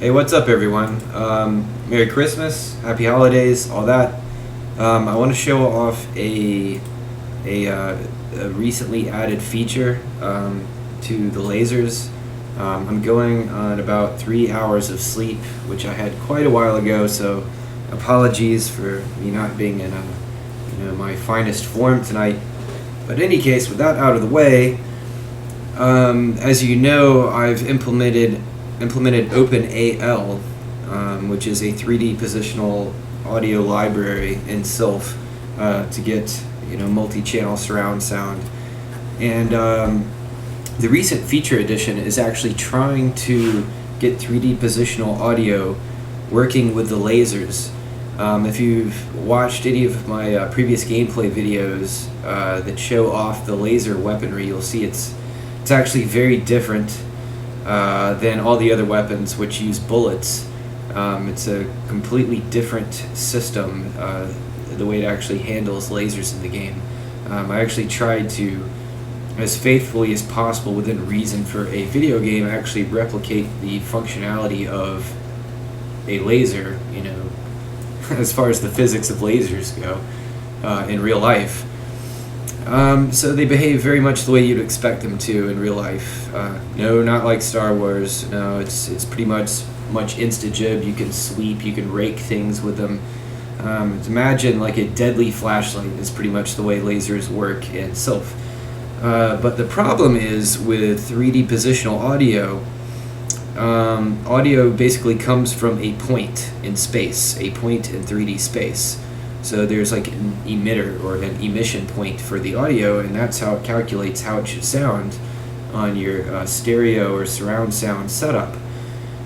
Hey, what's up, everyone? Merry Christmas, Happy Holidays, all that. I want to show off a recently added feature to the lasers. I'm going on about 3 hours of sleep, which I had quite a while ago. So, apologies for me not being in my finest form tonight. But in any case, with that out of the way, as you know, I've implemented OpenAL, which is a 3D positional audio library in Sylph to get multi-channel surround sound. And the recent feature edition is actually trying to get 3D positional audio working with the lasers. If you've watched any of my previous gameplay videos that show off the laser weaponry, you'll see it's actually very different than all the other weapons which use bullets. It's a completely different system, the way it actually handles lasers in the game. I actually tried to, as faithfully as possible within reason for a video game, actually replicate the functionality of a laser, as far as the physics of lasers go, in real life. So they behave very much the way you'd expect them to in real life. No, not like Star Wars. No, it's pretty much insta-jib. You can sweep, you can rake things with them. Imagine like a deadly flashlight is pretty much the way lasers work in Sylph. But the problem is with 3D positional audio, audio basically comes from a point in space, a point in 3D space. So there's like an emitter or an emission point for the audio, and that's how it calculates how it should sound on your stereo or surround sound setup.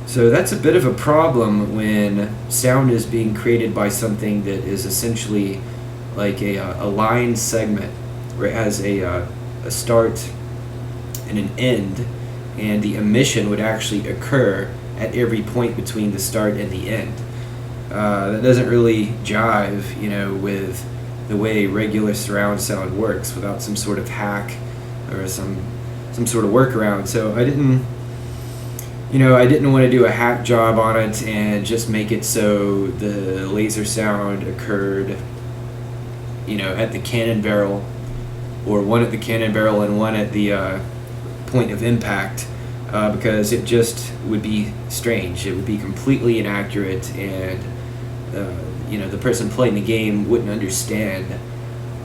So that's a bit of a problem when sound is being created by something that is essentially like a line segment where it has a start and an end, and the emission would actually occur at every point between the start and the end. That doesn't really jive, with the way regular surround sound works without some sort of hack or some sort of workaround. So I didn't want to do a hack job on it and just make it so the laser sound occurred, at the cannon barrel, or one at the cannon barrel and one at the point of impact, because it just would be strange. It would be completely inaccurate, and the person playing the game wouldn't understand,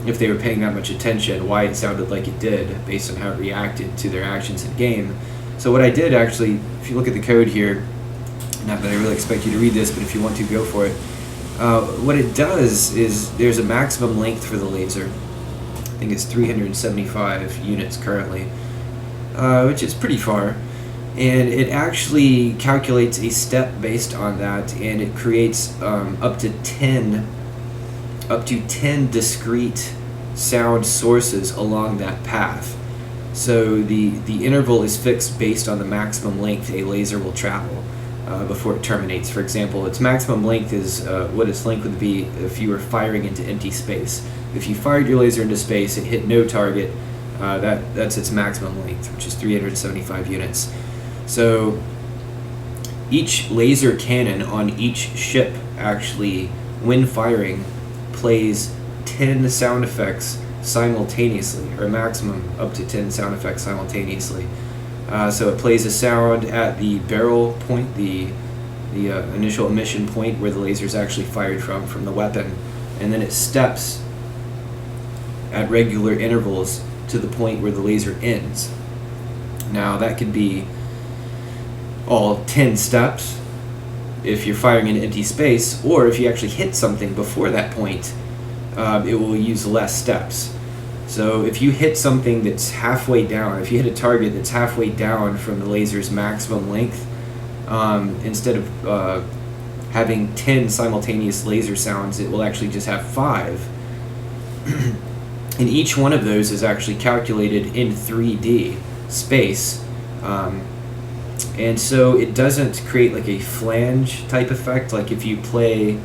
if they were paying that much attention, why it sounded like it did based on how it reacted to their actions in game. So what I did actually, if you look at the code here, not that I really expect you to read this, but if you want to, go for it. What it does is there's a maximum length for the laser. I think it's 375 units currently, which is pretty far. And it actually calculates a step based on that, and it creates up to 10 discrete sound sources along that path. So the interval is fixed based on the maximum length a laser will travel before it terminates. For example, its maximum length is what its length would be if you were firing into empty space. If you fired your laser into space and hit no target, that's its maximum length, which is 375 units. So each laser cannon on each ship actually, when firing, plays 10 sound effects simultaneously, or a maximum up to 10 sound effects simultaneously. So it plays a sound at the barrel point, the initial emission point where the laser is actually fired from the weapon, and then it steps at regular intervals to the point where the laser ends. Now that could be all 10 steps if you're firing into empty space, or if you actually hit something before that point, it will use less steps. So if you hit something that's halfway down, if you hit a target that's halfway down from the laser's maximum length, instead of having 10 simultaneous laser sounds, it will actually just have 5. And each one of those is actually calculated in 3D space. And so it doesn't create like a flange type effect. Like if you play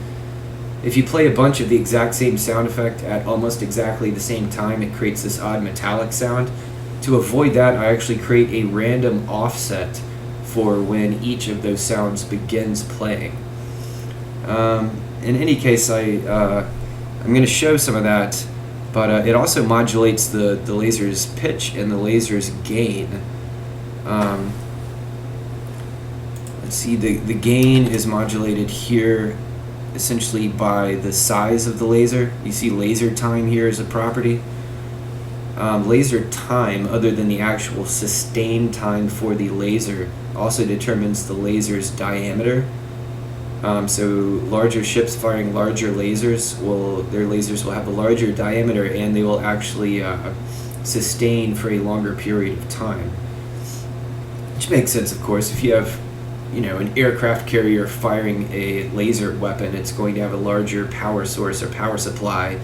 a bunch of the exact same sound effect at almost exactly the same time, it creates this odd metallic sound. To avoid that, I actually create a random offset for when each of those sounds begins playing. In any case, I'm going to show some of that, but it also modulates the laser's pitch and the laser's gain. Let's see, the gain is modulated here essentially by the size of the laser. You see laser time here as a property. Laser time, other than the actual sustained time for the laser, also determines the laser's diameter. So larger ships firing larger lasers, their lasers will have a larger diameter, and they will actually sustain for a longer period of time. Which makes sense, of course. If you have, an aircraft carrier firing a laser weapon, it's going to have a larger power source or power supply,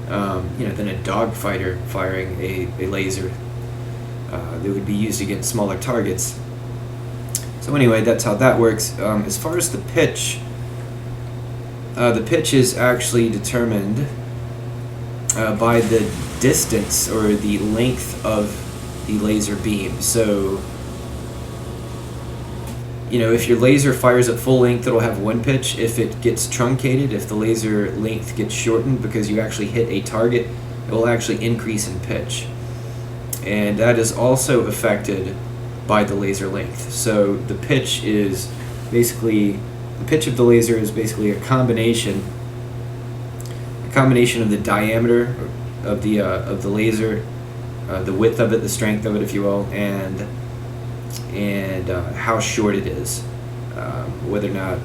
than a dogfighter firing a laser that would be used against smaller targets. So anyway, that's how that works. As far as the pitch is actually determined by the distance or the length of the laser beam. So, if your laser fires at full length, it'll have one pitch. If it gets truncated, if the laser length gets shortened because you actually hit a target, it will actually increase in pitch. And that is also affected by the laser length. So the pitch of the laser is basically a combination of the diameter of the laser, the width of it, the strength of it, if you will, and how short it is, whether or not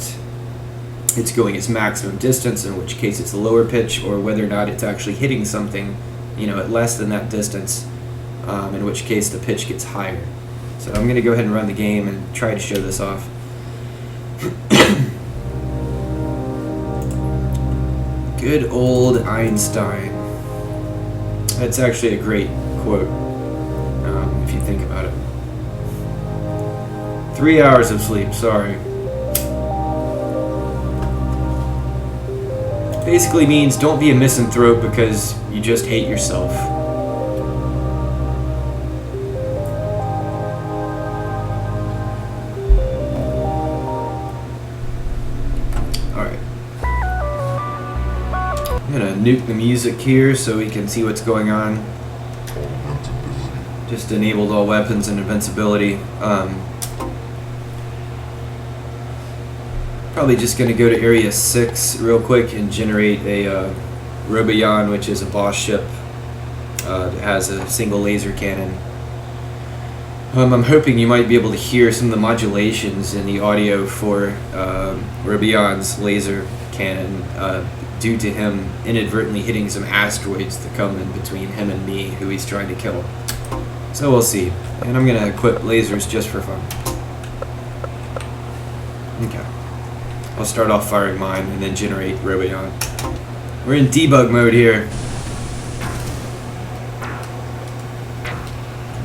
it's going its maximum distance, in which case it's a lower pitch, or whether or not it's actually hitting something, at less than that distance, in which case the pitch gets higher. So I'm going to go ahead and run the game and try to show this off. Good old Einstein. That's actually a great quote, if you think about it. 3 hours of sleep, sorry. Basically means don't be a misanthrope because you just hate yourself. Alright. I'm gonna nuke the music here so we can see what's going on. Just enabled all weapons and invincibility. Probably just going to go to Area 6 real quick and generate a Robion, which is a boss ship that has a single laser cannon. I'm hoping you might be able to hear some of the modulations in the audio for Robion's laser cannon due to him inadvertently hitting some asteroids that come in between him and me, who he's trying to kill. So we'll see. And I'm going to equip lasers just for fun. Okay. I'll start off firing mine and then generate Robion. We're in debug mode here.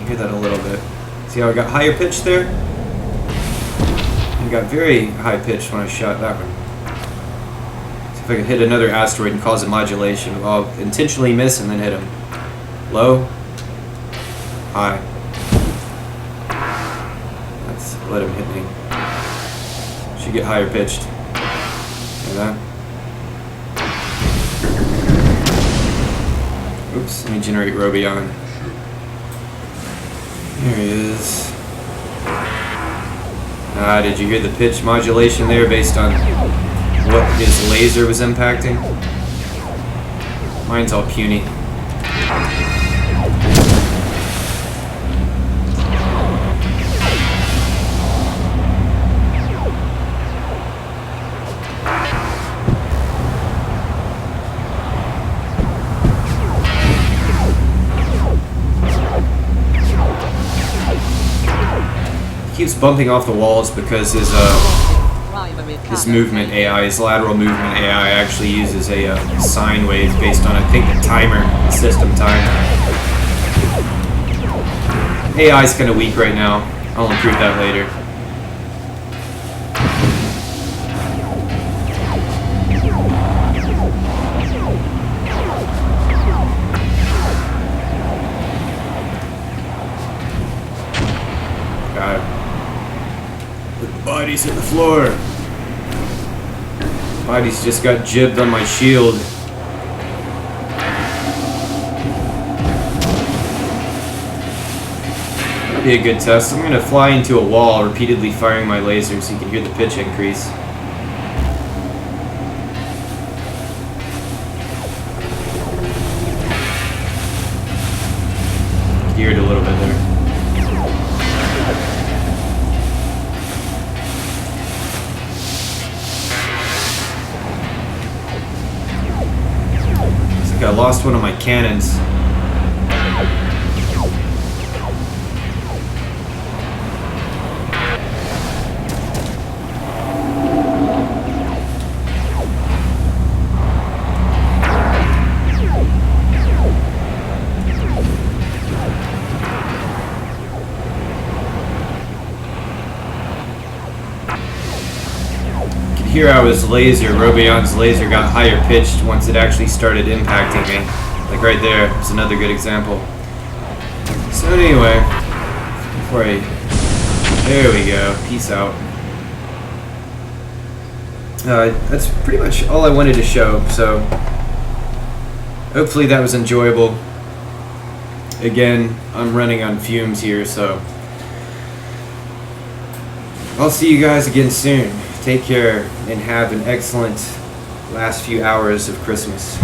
You hear that a little bit. See how I got higher pitch there? I got very high pitch when I shot that one. See if I can hit another asteroid and cause a modulation. I'll intentionally miss and then hit him. Low. High. Let's let him hit me. Should get higher pitched. That. Oops, let me generate Robion. There he is. Did you hear the pitch modulation there based on what his laser was impacting? Mine's all puny. Keeps bumping off the walls because his movement AI, his lateral movement AI, actually uses a sine wave based on, I think, the timer, the system timer. AI is kind of weak right now. I'll improve that later. The body's hit the floor. Body's just got jibbed on my shield. That'll be a good test. I'm gonna fly into a wall, repeatedly firing my laser so you can hear the pitch increase. Geared a little bit there. I lost one of my cannons. Here how his laser, Robion's laser, got higher pitched once it actually started impacting me. Like right there, there's another good example. So anyway, there we go, peace out. That's pretty much all I wanted to show, so hopefully that was enjoyable. Again, I'm running on fumes here, so I'll see you guys again soon. Take care and have an excellent last few hours of Christmas.